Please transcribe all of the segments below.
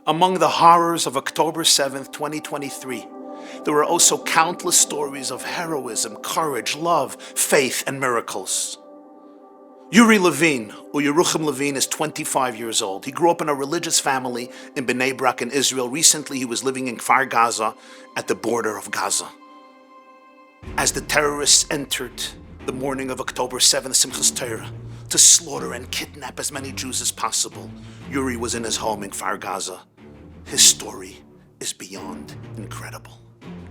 Among the horrors of October 7th, 2023, there were also countless stories of heroism, courage, love, faith, and miracles. Yuri Levine, or Yerucham Levine, is 25 years old. He grew up in a religious family in Bnei Brak in Israel. Recently, he was living in Kfar Gaza at the border of Gaza. As the terrorists entered the morning of October 7th, Simchas Torah, to slaughter and kidnap as many Jews as possible, Yuri was in his home in Kfar Gaza. His story is beyond incredible.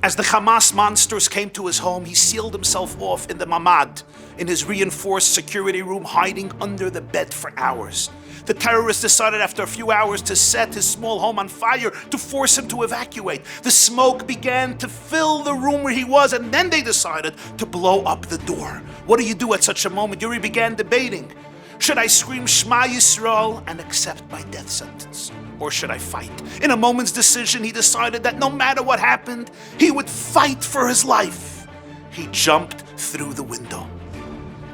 As the Hamas monsters came to his home, he sealed himself off in the mamad, in his reinforced security room, hiding under the bed for hours. The terrorists decided after a few hours to set his small home on fire to force him to evacuate. The smoke began to fill the room where he was, and then they decided to blow up the door. What do you do at such a moment? Yuri began debating. Should I scream Shema Yisrael and accept my death sentence? Or should I fight? In a moment's decision, he decided that no matter what happened, he would fight for his life. He jumped through the window.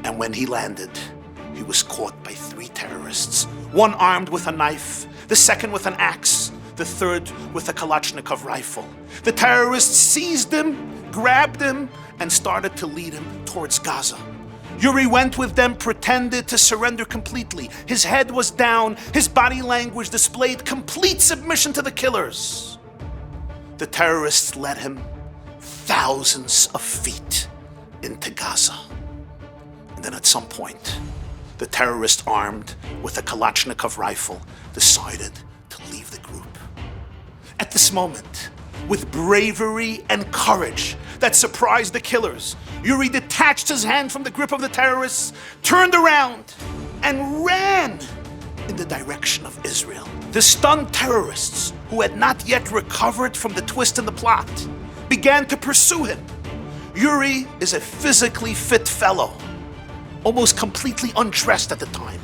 And when he landed, he was caught by 3 terrorists. One armed with a knife, the second with an axe, the third with a Kalashnikov rifle. The terrorists seized him, grabbed him, and started to lead him towards Gaza. Yuri went with them, pretended to surrender completely. His head was down, his body language displayed complete submission to the killers. The terrorists led him thousands of feet into Gaza. And then at some point, the terrorist armed with a Kalashnikov rifle decided to leave the group. At this moment, with bravery and courage that surprised the killers, Yuri detached his hand from the grip of the terrorists, turned around, and ran in the direction of Israel. The stunned terrorists, who had not yet recovered from the twist in the plot, began to pursue him. Yuri is a physically fit fellow, almost completely undressed at the time,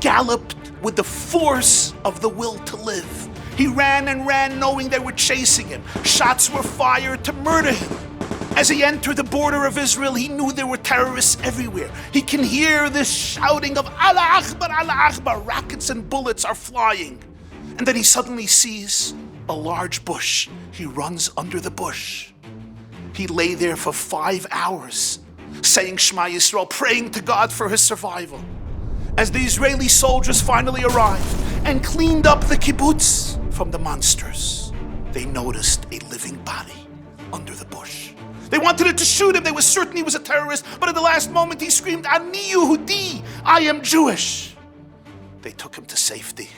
galloped with the force of the will to live. He ran and ran knowing they were chasing him. Shots were fired to murder him. As he entered the border of Israel, he knew there were terrorists everywhere. He can hear this shouting of Allah Akbar, Allah Akbar. Rockets and bullets are flying. And then he suddenly sees a large bush. He runs under the bush. He lay there for 5 hours, saying Shema Yisrael, praying to God for his survival. As the Israeli soldiers finally arrived and cleaned up the kibbutz from the monsters, they noticed a living body under the bush. They wanted to shoot him. They were certain he was a terrorist, but at the last moment he screamed, Ani Yehudi, I am Jewish. They took him to safety.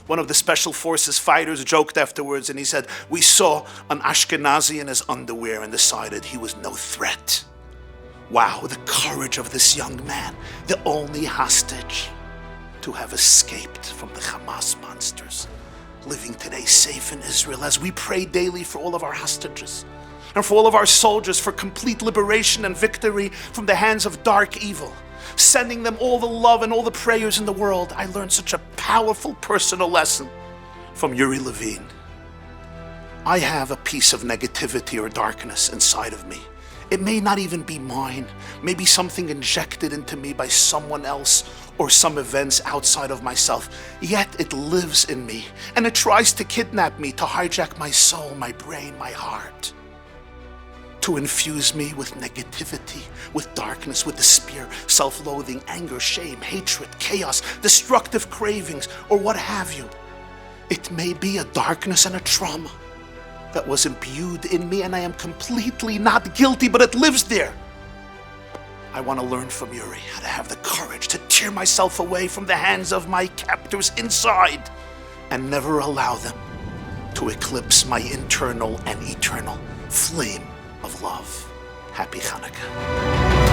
One of the special forces fighters joked afterwards and he said, we saw an Ashkenazi in his underwear and decided he was no threat. Wow, the courage of this young man, the only hostage to have escaped from the Hamas monsters, living today safe in Israel as we pray daily for all of our hostages and for all of our soldiers for complete liberation and victory from the hands of dark evil, sending them all the love and all the prayers in the world. I learned such a powerful personal lesson from Yuri Levine. I have a piece of negativity or darkness inside of me. It may not even be mine, maybe something injected into me by someone else or some events outside of myself, yet it lives in me and it tries to kidnap me, to hijack my soul, my brain, my heart, to infuse me with negativity, with darkness, with despair, self-loathing, anger, shame, hatred, chaos, destructive cravings, or what have you. It may be a darkness and a trauma that was imbued in me and I am completely not guilty, but it lives there. I want to learn from Yuri how to have the courage to tear myself away from the hands of my captors inside and never allow them to eclipse my internal and eternal flame of love. Happy Chanukah.